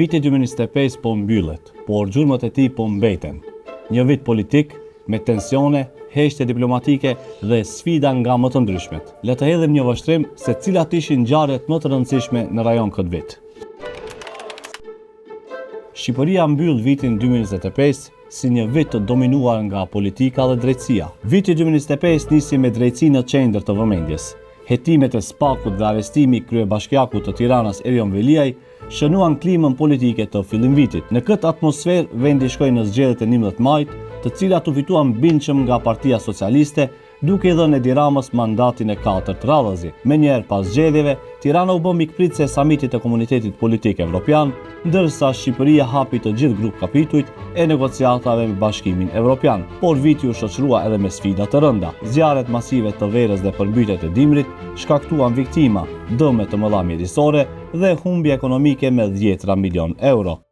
Viti 2025 po mbyllet, por gjurmët e tij po mbeten. Një vit politik me tensione, heshtje diplomatike dhe sfida nga më të ndryshmet. Le të hedhim një vështrim se cilat ishin ngjarjet më të rëndësishme në rajon këtë vit. Shqipëria mbyll vitin 2025 si një vit të dominuar nga politika dhe drejtësia. Viti 2025 nisi me drejtësi në qendër të vëmendjes. Hetimet e SPAK-ut dhe arrestimi i kryebashkiakut të Tiranës Erion Veliaj shënuan klimën politike të fillimvitit. Në këtë atmosferë, vendi shkoi në zgjedhjet e 11 majit, të cilat u fituan bindshëm nga Partia Socialiste, duke i dhënë Edi Ramës mandatin e 4 radhëzi. Menjëherë pas zgjedhjeve, Tirana u bë mikpritëse e samitit të Komunitetit Politik Evropian, ndërsa Shqipëria hapi të gjithë grup kapitujt e negociatave me Bashkimin Evropian. Por viti u shoqërua edhe me sfida të rënda. Zjarret masive të verës dhe përmbytjet e dimrit shkaktuan viktima, dëme të mëdha mjedisore dhe humbje ekonomike me 10 milion euro.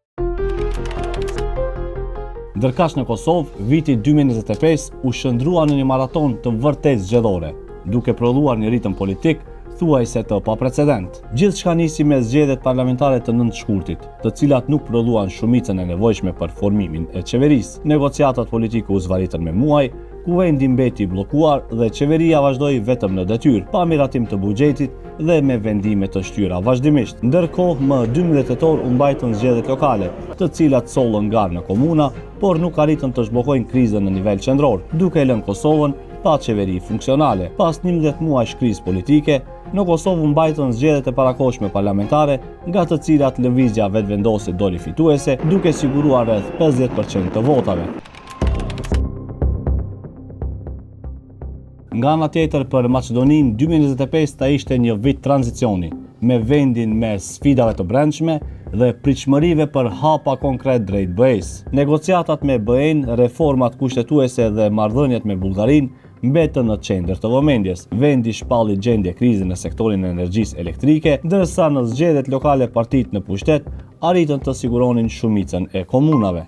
Ndërkaq në Kosovë, viti 2025 u shndrua në një maraton të vërtet zgjedhore, duke prodhuar një ritëm politik thuajse të paprecedent. Gjithçka nisi me zgjedhjet parlamentare të 9 shkurtit, të cilat nuk prodhuan shumicën e nevojshme për formimin e qeverisë. Negociatat politike u zvarritën me muaj, ku vendi mbeti i bllokuar dhe qeveria vazhdoi vetëm në detyrë, pa miratim të buxhetit dhe me vendime të shtyra vazhdimisht. Ndërkohë, më 12 tetor u mbajtën zgjedhjet lokale, të cilat sollën garë në komuna, por nuk arritën të zhbllokojnë krizën në nivel qendror, duke lënë Kosovën pa qeveri funksionale. Pas 11 muajsh krizë politike, në Kosovë mbajtën zgjedhjet e parakohshme parlamentare, nga të cilat lëvizja vetëvendose doli fituese, duke siguruar rreth 50% të votave. Nga ana tjetër, për Maqedoninë 2025 ta ishte një vit tranzicioni, me vendin mes sfidave të brendshme dhe pritshmërive për hapa konkret drejt BE-s. Negociatat me BE-n, reformat kushtetuese dhe marrëdhëniet me Bullgarinë mbetën në qendër të vëmendjes. Vendi shpalli gjendje krizën në sektorin e energjisë elektrike, ndërsa në zgjedhjet lokale partitë në pushtet arritën të siguronin shumicën e komunave.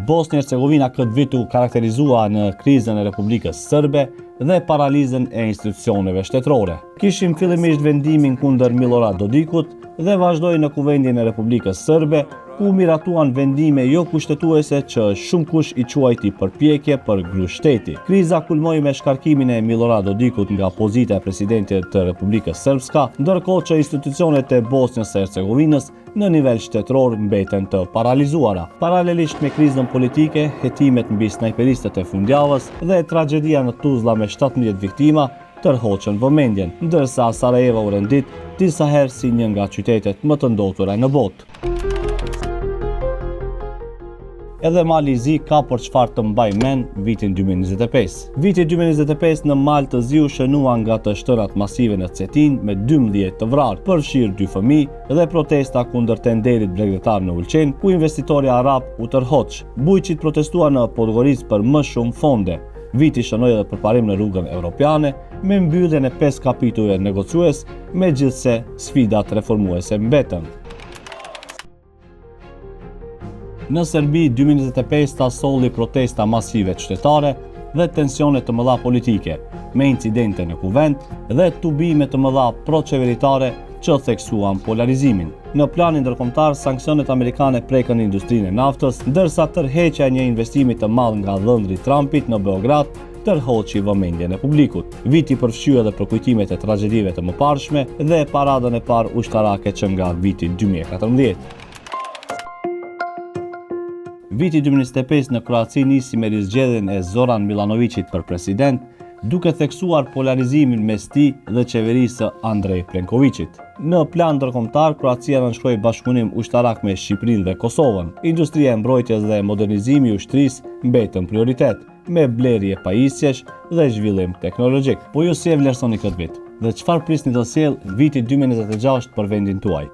Bosnia-Hercegovina këtë vit u karakterizua në krizën e Republikës Sërbe dhe paralizën e institucioneve shtetërore. Kishim fillimisht vendimin kundër Milorad Dodikut dhe vazhdoi në kuvendin e Republikës Sërbe, ku miratuan vendime jo kushtetuese që shumë kush i quajti përpjekje për grushteti. Kriza kulmoi me shkarkimin e Milorad Dodikut nga pozita e presidentit të Republikës Srpska, ndërkohë që institucionet e Bosnjës së Hercegovinës në nivel shtetëror mbeten të paralizuara. Paralelisht me krizën politike, hetimet mbi snajperistët e fundjavës dhe tragjedia në Tuzla me 17 viktima tërhoqën vëmendjen, ndërsa Sarajevo u rendit disa herë si një nga qytetet më të ndotura në botë. Edhe Mali i Zi ka për çfarë të mbaj mend vitin 2025. Viti 2025 në Mal të Zi u shënua nga të shtërat masive në Cetin me 12 të vrarë, përfshirë 2 fëmijë dhe protesta kundër tenderit bregdetar në Ulqen, ku investitori arab u tërhoq. Bujqit protestuan në Podgorica për më shumë fonde. Viti shënoi edhe përparim në rrugën evropiane me mbylljen e 5 kapitujve negociues, megjithse sfidat reformuese mbetën. Në Serbi 2025 ta solli protesta masive qytetare dhe tensione të mëdha politike, me incidente në kuvend dhe tubime të mëdha proqeveritare që theksuan polarizimin. Në planin ndërkombëtar, sanksionet amerikane prekën industrinë e naftës, ndërsa tërheqja e një investimi të madh nga dhëndri Trumpit në Beograd tërhoqi vëmendjen e publikut. Viti përfshyi edhe përkujtimet e tragjedive të mëparshme dhe paradën e parë ushtarake që nga viti 2014. Viti 2025 në Kroaci nisi me rizgjedhjen e Zoran Milanovicit për president, duke theksuar polarizimin mes tij dhe qeverisë së Andrej Plenkovićit. Në plan ndërkombëtar, Kroacia nënshkroi bashkëpunim ushtarak me Shqipërinë dhe Kosovën. Industria e mbrojtjes dhe modernizimi i ushtrisë mbetën prioritet, me blerje pajisjesh dhe zhvillim teknologjik. Po ju si e vlerësoni këtë vit? Dhe çfarë prisni të sjellë viti 2026 për vendin tuaj?